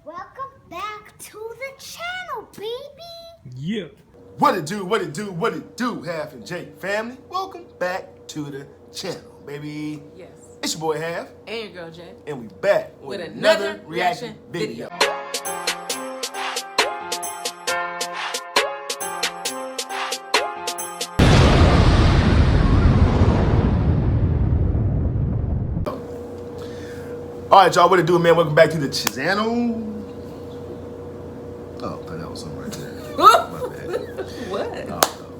Welcome back to the channel, baby. Yeah. What it do, Half and Jake family. Welcome back to the channel, baby. Yes. It's your boy Half. And your girl Jay. And we back with another reaction video. All right, y'all, what it do, man? Welcome back to the channel. Oh, that was something right there. My bad. What?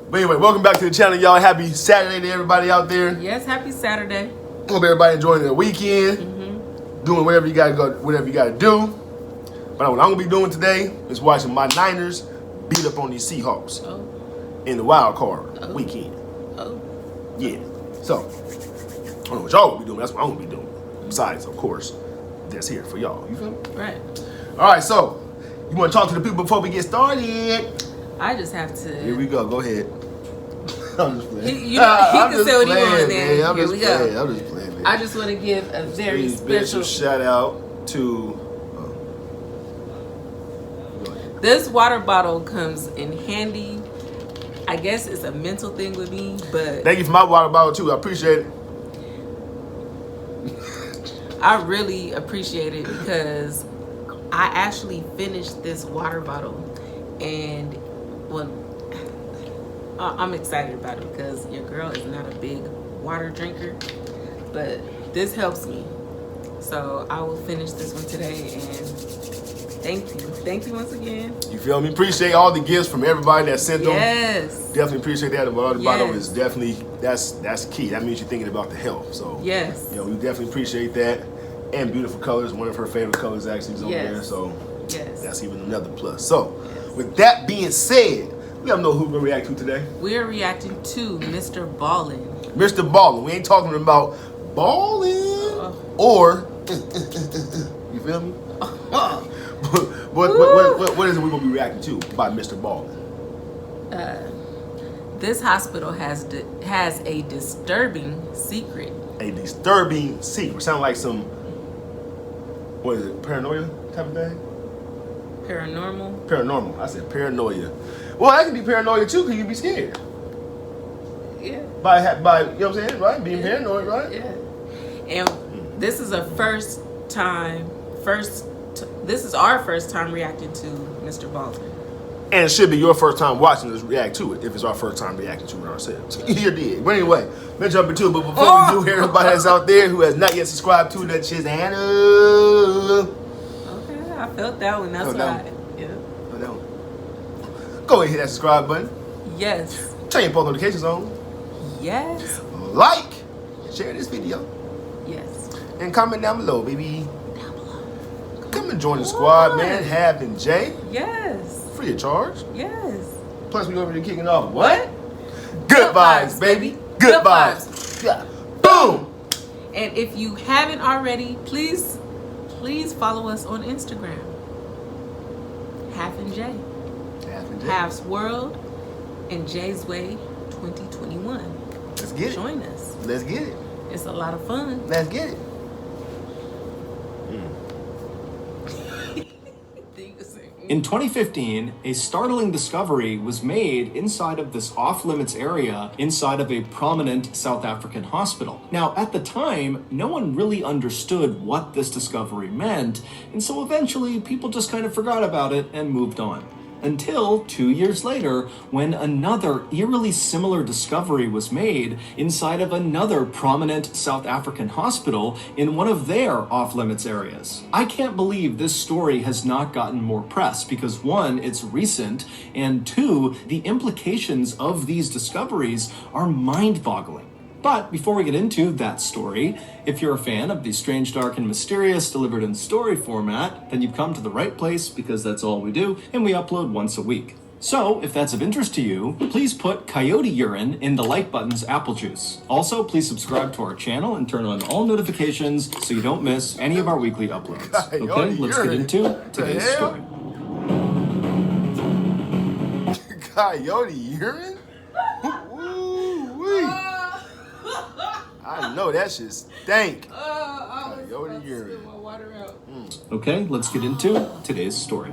But anyway, welcome back to the channel, y'all. Happy Saturday to everybody out there. Yes, happy Saturday. Hope everybody enjoying their weekend, doing whatever you gotta go, whatever you gotta do. But what I'm gonna be doing today is watching my Niners beat up on these Seahawks in the wild card weekend. Yeah. So I don't know what y'all gonna be doing. That's what I'm gonna be doing. Besides, of course, that's here for y'all. You feel me? Right. All right. So you want to talk to the people before we get started? I just have to. Here we go. Go ahead. I'm just playing. He can say what he wants, man. I'm Here just we go. playing. I'm just playing, man. I just want to give a very special shout out to. This water bottle comes in handy. I guess it's a mental thing with me, but Thank you for my water bottle too. I appreciate it. I really appreciate it because I actually finished this water bottle, and well, I'm excited about it because your girl is not a big water drinker, but this helps me. So I will finish this one today, and thank you once again. You feel me? Appreciate all the gifts from everybody that sent them. Yes. Definitely appreciate that. The water bottle is definitely that's key. That means you're thinking about the health. So yes, you know, we definitely appreciate that. And beautiful colors. One of her favorite colors actually is on there. So that's even another plus. So with that being said, we don't know who we're gonna react to today. We're reacting to Mrballen. Mrballen. We ain't talking about balling or you feel me? What is it we're gonna be reacting to by Mrballen? This hospital has a disturbing secret. A disturbing secret. Sound like some, what is it, paranoia type of thing? Paranormal? Paranormal. I said paranoia. Well, that can be paranoia too, because you be scared. Yeah. By you know what I'm saying, right? Being paranoid, right? Yeah. And this is a this is our first time reacting to Mrballen. And it should be your first time watching us react to it, if it's our first time reacting to it ourselves. You did. But anyway, let's jump into it. But before we do, hear everybody that's out there who has not yet subscribed to the channel. Okay, I felt that one. That's why. Yeah. Go ahead and hit that subscribe button. Yes. Turn your post notifications on. Yes. Like, share this video. Yes. And comment down below, baby. Down below. Come and join the squad, man. Half and Jay. Yes. Free of charge. Yes. Plus, we over here kicking off what? Good vibes, baby. Good vibes. Yeah. Boom. And if you haven't already, please follow us on Instagram. Half and Jay. Half and Jay. Half's World and Jay's Way 2021. Let's get it. Join us. Let's get it. It's a lot of fun. Let's get it. In 2015, a startling discovery was made inside of this off-limits area inside of a prominent South African hospital. Now, at the time, no one really understood what this discovery meant, and so eventually people just kind of forgot about it and moved on. Until 2 years later, when another eerily similar discovery was made inside of another prominent South African hospital in one of their off-limits areas. I can't believe this story has not gotten more press because one, it's recent, and two, the implications of these discoveries are mind-boggling. But before we get into that story, if you're a fan of the strange, dark, and mysterious delivered in story format, then you've come to the right place because that's all we do, and we upload once a week. So, if that's of interest to you, please put coyote urine in the like button's apple juice. Also, please subscribe to our channel and turn on all notifications so you don't miss any of our weekly uploads. Okay, let's get into today's story. Coyote urine? Woo-wee. I know that shit stank. Coyote What are you Spill hearing? my water out. Okay, let's get into today's story.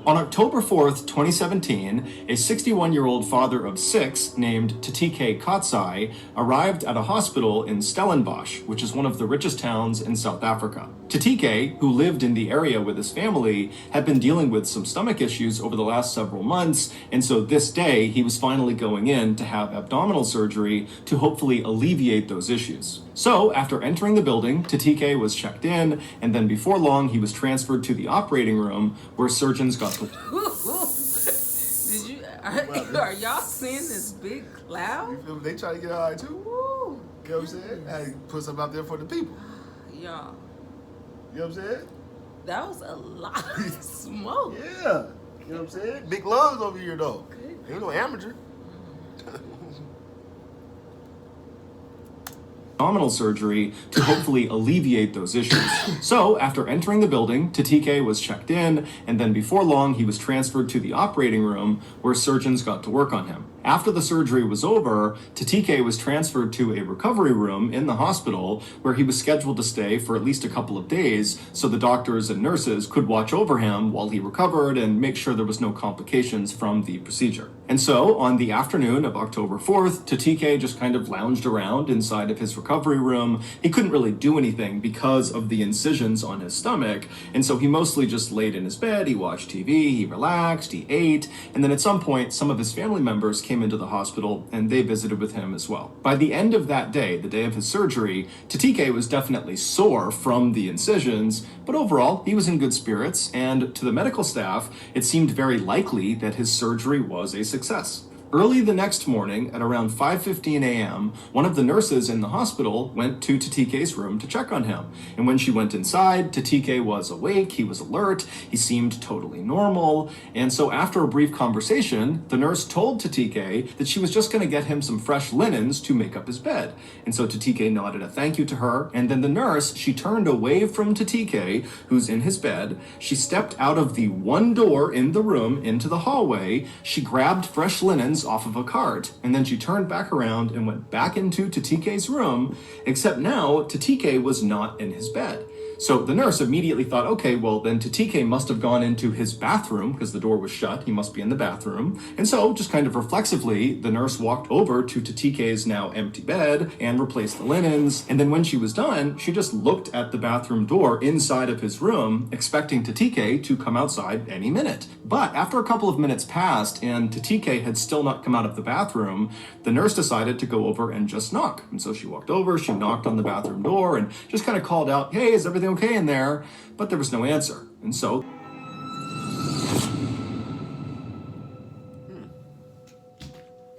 On October 4th, 2017, a 61-year-old father of 6 named Patton Ca arrived at a hospital in Stellenbosch, which is one of the richest towns in South Africa. Patton, who lived in the area with his family, had been dealing with some stomach issues over the last several months, and so this day he was finally going in to have abdominal surgery to hopefully alleviate those issues. So, after entering the building, Patton was checked in, and then before long he was transferred to the operating room where surgeons got to... Did you? Are y'all seeing this big cloud? You feel me? They try to get high too. Woo. You know what I'm saying? Hey, put something out there for the people. Y'all, You know what I'm saying? that was a lot of smoke. Yeah. You know what I'm saying? Big lungs over here though. Ain't no amateur. abdominal surgery to hopefully alleviate those issues. So, after entering the building, Patton was checked in, and then before long, he was transferred to the operating room where surgeons got to work on him. After the surgery was over, Patton was transferred to a recovery room in the hospital where he was scheduled to stay for at least a couple of days so the doctors and nurses could watch over him while he recovered and make sure there was no complications from the procedure. And so, on the afternoon of October 4th, Patton just kind of lounged around inside of his recovery room. He couldn't really do anything because of the incisions on his stomach, and so he mostly just laid in his bed, he watched TV, he relaxed, he ate, and then at some point, some of his family members came into the hospital and they visited with him as well. By the end of that day, the day of his surgery, Patton was definitely sore from the incisions, but overall, he was in good spirits, and to the medical staff, it seemed very likely that his surgery was a success. Early the next morning, at around 5:15 a.m., one of the nurses in the hospital went to Patton's room to check on him. And when she went inside, Patton was awake, he was alert, he seemed totally normal. And so after a brief conversation, the nurse told Patton that she was just going to get him some fresh linens to make up his bed. And so Patton nodded a thank you to her, and then the nurse, she turned away from Patton, who's in his bed. She stepped out of the one door in the room into the hallway. She grabbed fresh linens off of a cart, and then she turned back around and went back into Patton's room, except now Patton was not in his bed. So the nurse immediately thought, okay, well then Patton must have gone into his bathroom because the door was shut, he must be in the bathroom. And so just kind of reflexively, the nurse walked over to Patton's now empty bed and replaced the linens. And then when she was done, she just looked at the bathroom door inside of his room, expecting Patton to come outside any minute. But after a couple of minutes passed and Patton had still not come out of the bathroom, the nurse decided to go over and just knock. And so she walked over, she knocked on the bathroom door and just kind of called out, hey, is everything okay in there? But there was no answer. And so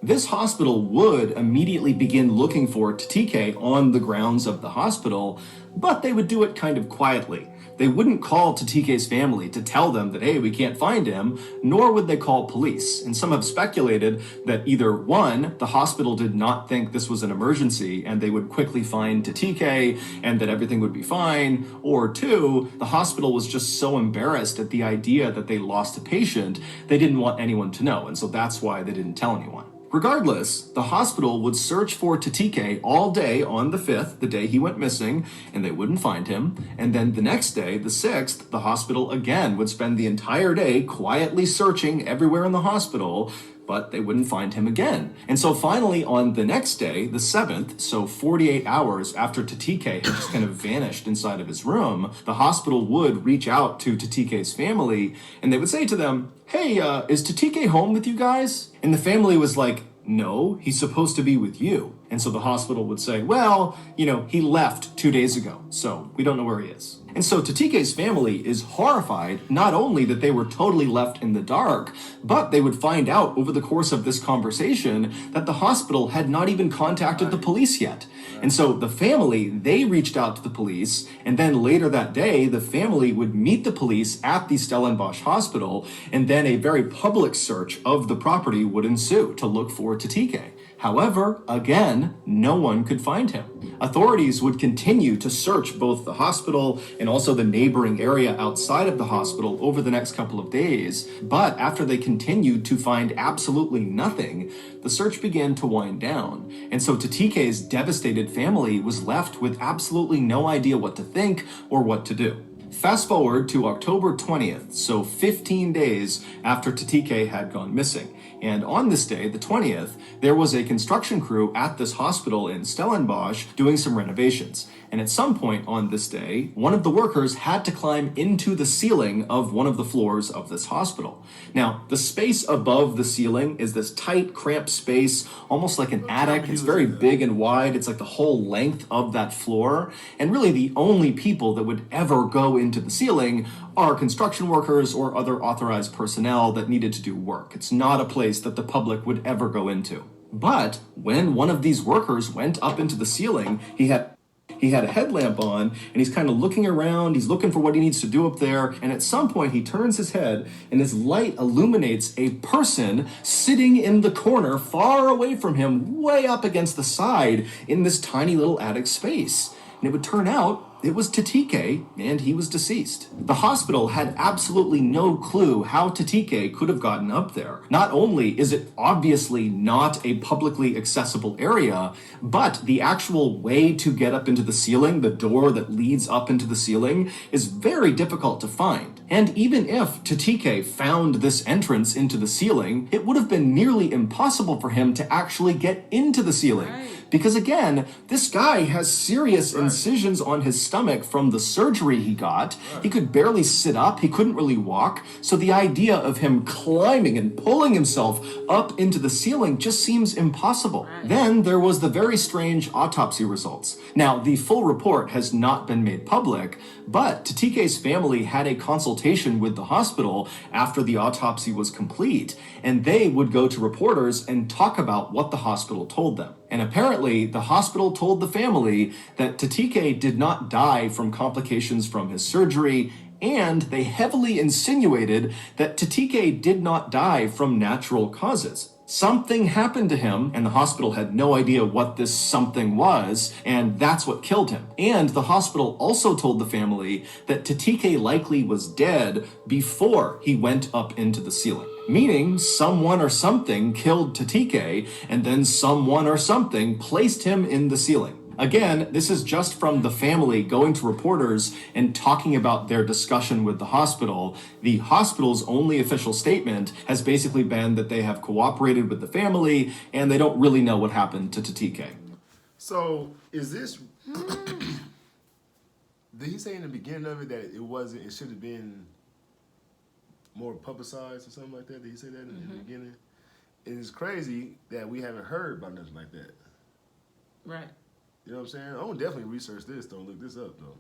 this hospital would immediately begin looking for Patton on the grounds of the hospital, but they would do it kind of quietly. They wouldn't call Patton's family to tell them that, hey, we can't find him, nor would they call police. And some have speculated that either one, the hospital did not think this was an emergency and they would quickly find Patton and that everything would be fine, or two, the hospital was just so embarrassed at the idea that they lost a patient, they didn't want anyone to know, and so that's why they didn't tell anyone. Regardless, the hospital would search for Patton all day on the 5th, the day he went missing, and they wouldn't find him. And then the next day, the 6th, the hospital again would spend the entire day quietly searching everywhere in the hospital, but they wouldn't find him again. And so finally on the next day, the 7th, so 48 hours after Patton had just kind of vanished inside of his room, the hospital would reach out to Patton's family and they would say to them, hey, is Patton home with you guys? And the family was like, no, he's supposed to be with you. And so the hospital would say, well, he left 2 days ago, so we don't know where he is. And so Patton's family is horrified, not only that they were totally left in the dark, but they would find out over the course of this conversation that the hospital had not even contacted the police yet. And so the family, they reached out to the police, and then later that day, the family would meet the police at the Stellenbosch hospital, and then a very public search of the property would ensue to look for Patton. However, again, no one could find him. Authorities would continue to search both the hospital and also the neighboring area outside of the hospital over the next couple of days, but after they continued to find absolutely nothing, the search began to wind down. And so Tatike's devastated family was left with absolutely no idea what to think or what to do. Fast forward to October 20th, so 15 days after Tatike had gone missing. And on this day, the 20th, there was a construction crew at this hospital in Stellenbosch doing some renovations. And at some point on this day, one of the workers had to climb into the ceiling of one of the floors of this hospital. Now, the space above the ceiling is this tight, cramped space, almost like an attic. It's very big and wide. It's like the whole length of that floor. And really the only people that would ever go into the ceiling are construction workers or other authorized personnel that needed to do work. It's not a place that the public would ever go into. But when one of these workers went up into the ceiling, he had a headlamp on, and he's kind of looking around. He's looking for what he needs to do up there. And at some point, he turns his head, and his light illuminates a person sitting in the corner far away from him, way up against the side in this tiny little attic space. And it would turn out it was Tatike, and he was deceased. The hospital had absolutely no clue how Tatike could have gotten up there. Not only is it obviously not a publicly accessible area, but the actual way to get up into the ceiling, the door that leads up into the ceiling, is very difficult to find. And even if Tatike found this entrance into the ceiling, it would have been nearly impossible for him to actually get into the ceiling. Right. Because again, this guy has serious incisions on his stomach from the surgery he got. He could barely sit up. He couldn't really walk. So the idea of him climbing and pulling himself up into the ceiling just seems impossible. Then there was the very strange autopsy results. Now, the full report has not been made public, but Tatike's family had a consultation with the hospital after the autopsy was complete, and they would go to reporters and talk about what the hospital told them. And apparently, the hospital told the family that Tatike did not die from complications from his surgery, and they heavily insinuated that Tatike did not die from natural causes. Something happened to him, and the hospital had no idea what this something was, and that's what killed him. And the hospital also told the family that Tatike likely was dead before he went up into the ceiling. Meaning someone or something killed Tatike, and then someone or something placed him in the ceiling. Again, this is just from the family going to reporters and talking about their discussion with the hospital. The hospital's only official statement has basically been that they have cooperated with the family and they don't really know what happened to Tatike. So, is this... Did he say in the beginning of it that it should have been more publicized or something like that? Did he say that in the beginning? It is crazy that we haven't heard about nothing like that. Right. You know what I'm saying? I'm gonna definitely research this though, look this up though.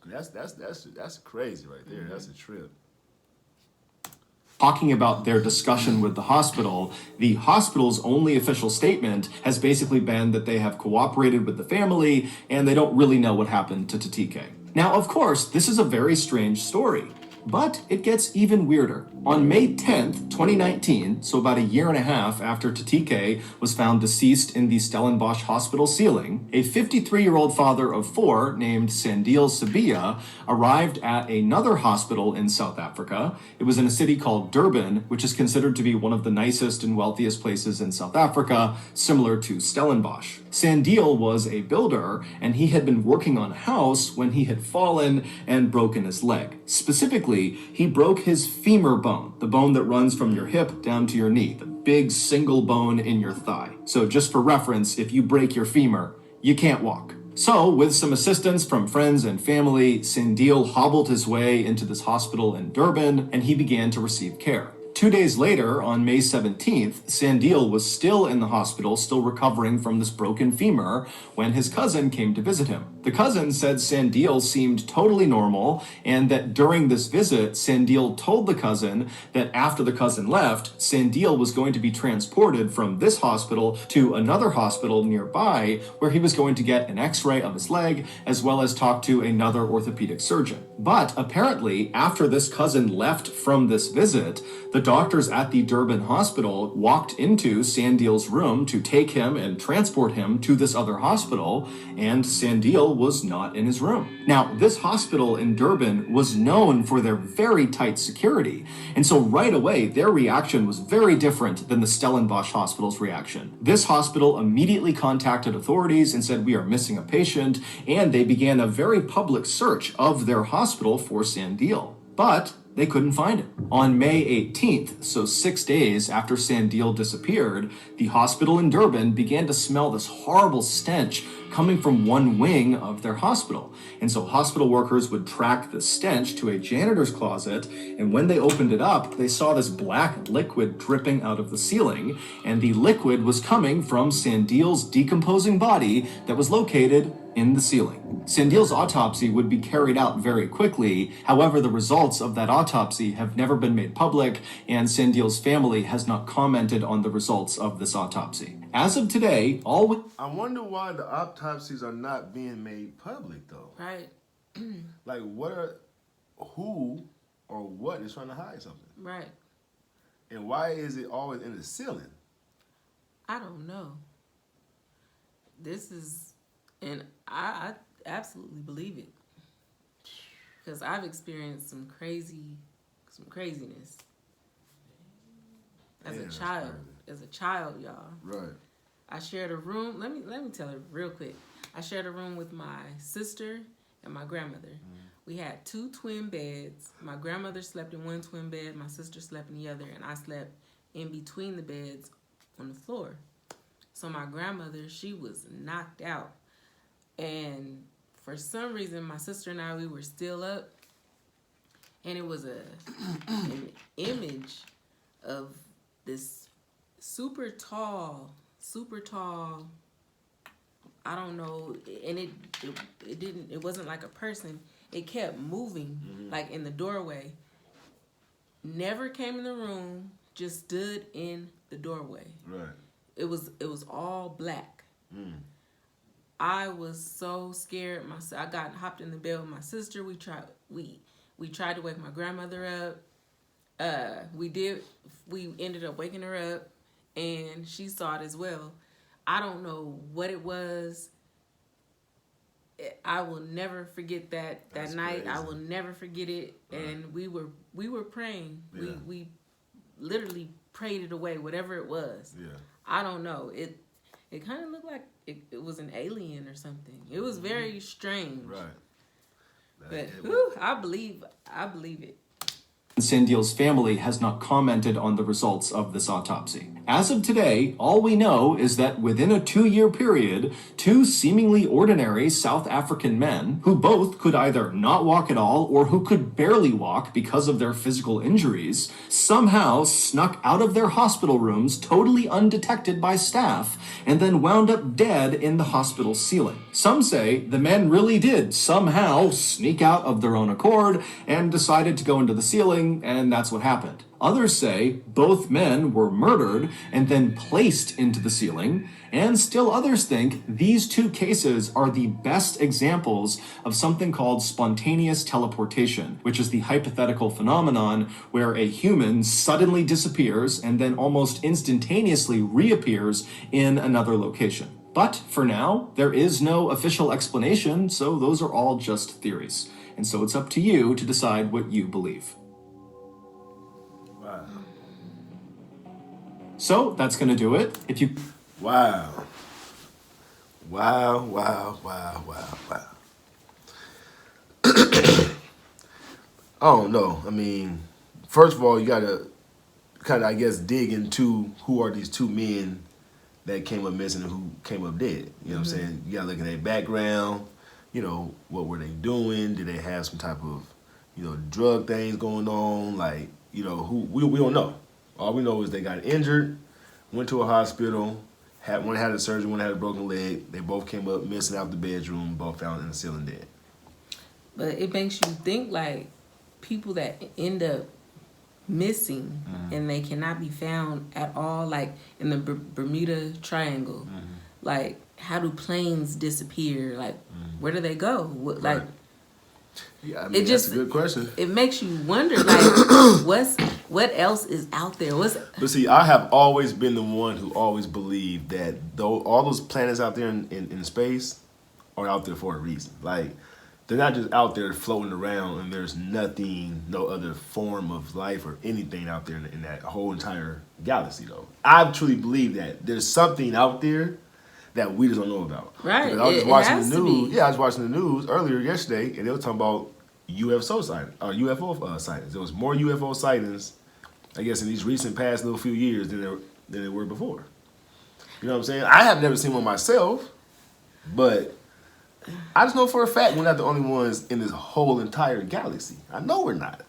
That's crazy right there. That's a trip. Talking about their discussion with the hospital, the hospital's only official statement has basically been that they have cooperated with the family and they don't really know what happened to Tatike. Now, of course, this is a very strange story. But it gets even weirder. On May 10th, 2019, so about a year and a half after Tatike was found deceased in the Stellenbosch hospital ceiling, a 53-year-old father of 4 named Sandile Sabia arrived at another hospital in South Africa. It was in a city called Durban, which is considered to be one of the nicest and wealthiest places in South Africa, similar to Stellenbosch. Sandile was a builder, and he had been working on a house when he had fallen and broken his leg. Specifically, he broke his femur bone, the bone that runs from your hip down to your knee, the big single bone in your thigh. So just for reference, if you break your femur, you can't walk. So, with some assistance from friends and family, Sandile hobbled his way into this hospital in Durban, and he began to receive care. 2 days later, on May 17th, Sandile was still in the hospital, still recovering from this broken femur, when his cousin came to visit him. The cousin said Sandile seemed totally normal, and that during this visit, Sandile told the cousin that after the cousin left, Sandile was going to be transported from this hospital to another hospital nearby, where he was going to get an x-ray of his leg, as well as talk to another orthopedic surgeon. But apparently, after this cousin left from this visit, the doctors at the Durban hospital walked into Sandil's room to take him and transport him to this other hospital, and Sandil was not in his room. Now, this hospital in Durban was known for their very tight security, and so right away, their reaction was very different than the Stellenbosch hospital's reaction. This hospital immediately contacted authorities and said, "We are missing a patient," and they began a very public search of their hospital for Sandil. But they couldn't find him. On May 18th, so 6 days after Sandil disappeared, the hospital in Durban began to smell this horrible stench coming from one wing of their hospital. And so hospital workers would track the stench to a janitor's closet, and when they opened it up, they saw this black liquid dripping out of the ceiling, and the liquid was coming from Sandil's decomposing body that was located in the ceiling. Sandil's autopsy would be carried out very quickly. However, the results of that autopsy have never been made public, and Sandil's family has not commented on the results of this autopsy. As of today, I wonder why the autopsies are not being made public, though. Right. Like, who or what is trying to hide something? Right. And why is it always in the ceiling? I don't know. And I absolutely believe it. Because I've experienced some craziness. As a child, y'all. Right. I shared a room. Let me tell it real quick. I shared a room with my sister and my grandmother. We had 2 twin beds. My grandmother slept in one twin bed. My sister slept in the other, and I slept in between the beds on the floor. So my grandmother, she was knocked out, and for some reason, my sister and I, we were still up, and it was an image of this super tall, I don't know, and it wasn't like a person. It kept moving, like in the doorway. Never came in the room, just stood in the doorway. Right. It was all black. I was so scared. I hopped in the bed with my sister. We tried to wake my grandmother up. We ended up waking her up, and she saw it as well. I don't know what it was. I will never forget that night. Crazy. I will never forget it. Right. And we were praying. Yeah. We literally prayed it away, whatever it was. Yeah. I don't know. It kind of looked like it was an alien or something. It was very strange. Right. But I believe it. Sandil's family has not commented on the results of this autopsy. As of today, all we know is that within a 2-year period, 2 seemingly ordinary South African men, who both could either not walk at all or who could barely walk because of their physical injuries, somehow snuck out of their hospital rooms totally undetected by staff and then wound up dead in the hospital ceiling. Some say the men really did somehow sneak out of their own accord and decided to go into the ceiling, and that's what happened. Others say both men were murdered and then placed into the ceiling, and still others think these 2 cases are the best examples of something called spontaneous teleportation, which is the hypothetical phenomenon where a human suddenly disappears and then almost instantaneously reappears in another location. But for now, there is no official explanation, so those are all just theories. And so it's up to you to decide what you believe. So that's going to do it. Wow. I don't know. I mean, first of all, you got to kind of, I guess, dig into who are these 2 men that came up missing and who came up dead. You know what I'm saying? You got to look at their background. You know, what were they doing? Did they have some type of, drug things going on? Like, who we don't know. All we know is they got injured, went to a hospital, one had a surgery, one had a broken leg. They both came up missing out the bedroom, both found in the ceiling dead. But it makes you think, like, people that end up missing and they cannot be found at all, like in the Bermuda Triangle. Like, how do planes disappear? Like, where do they go? Like, Yeah, I mean, it just that's a good question. It makes you wonder, like, what else is out there? But see, I have always been the one who always believed that though all those planets out there in space are out there for a reason. Like, they're not just out there floating around and there's nothing, no other form of life or anything out there in that whole entire galaxy, though. I truly believe that there's something out there that we just don't know about. Right. Because I was just watching the news. Be. Yeah, I was watching the news earlier yesterday, and they were talking about UFO sightings. There was more UFO sightings, I guess, in these recent past little few years than there were before. You know what I'm saying? I have never seen one myself, but I just know for a fact we're not the only ones in this whole entire galaxy. I know we're not.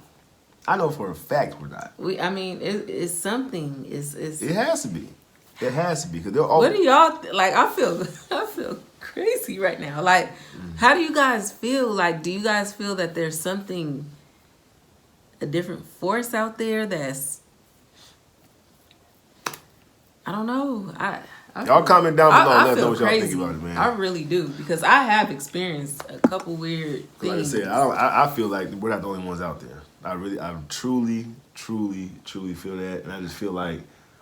I know for a fact we're not. I mean, it's something. It has to be. It has to be because they're all. What do y'all like? I feel crazy right now. Like, how do you guys feel? Like, do you guys feel that there's something, a different force out there that's, I don't know. Y'all comment down below. I Let us know feel what y'all crazy. think about it, man. I really do, because I have experienced a couple weird things. Like I said, I feel like we're not the only ones out there. I truly feel that, and I just feel like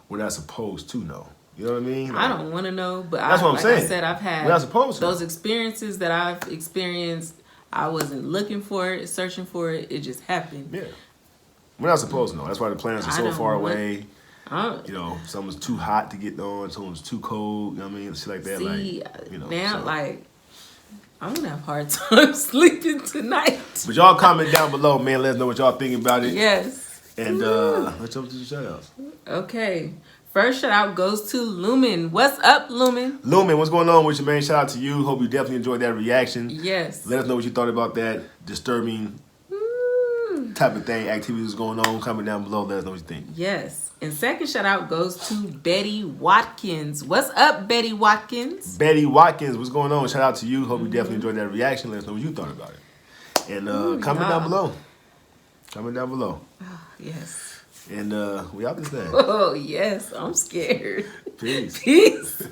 we're not supposed to know. You know what I mean? Like, I don't want to know, but that's what I'm saying. I said, I've had we're not supposed to. Those experiences that I've experienced. I wasn't looking for it, searching for it. It just happened. Yeah, we're not supposed to know. That's why the planets are so far away. You know, someone's too hot to get on, someone's too cold. You know what I mean? Shit like that. See, like, you know, now, so. like, I'm gonna have a hard time sleeping tonight. But y'all comment down below, man. Let us know what y'all thinking about it. Yes. And let's jump to the shoutouts. Okay. First shout out goes to Lumen. What's up, Lumen? Lumen, what's going on with you, man? Shout out to you. Hope you definitely enjoyed that reaction. Yes. Let us know what you thought about that disturbing type of thing, activities going on. Comment down below. Let us know what you think. Yes. And second shout out goes to Betty Watkins. What's up, Betty Watkins? Betty Watkins, what's going on? Shout out to you. Hope you definitely enjoyed that reaction. Let us know what you thought about it. And comment down below. Comment down below. Oh, yes. And we out this thing. Oh, yes. I'm scared. Peace. Peace.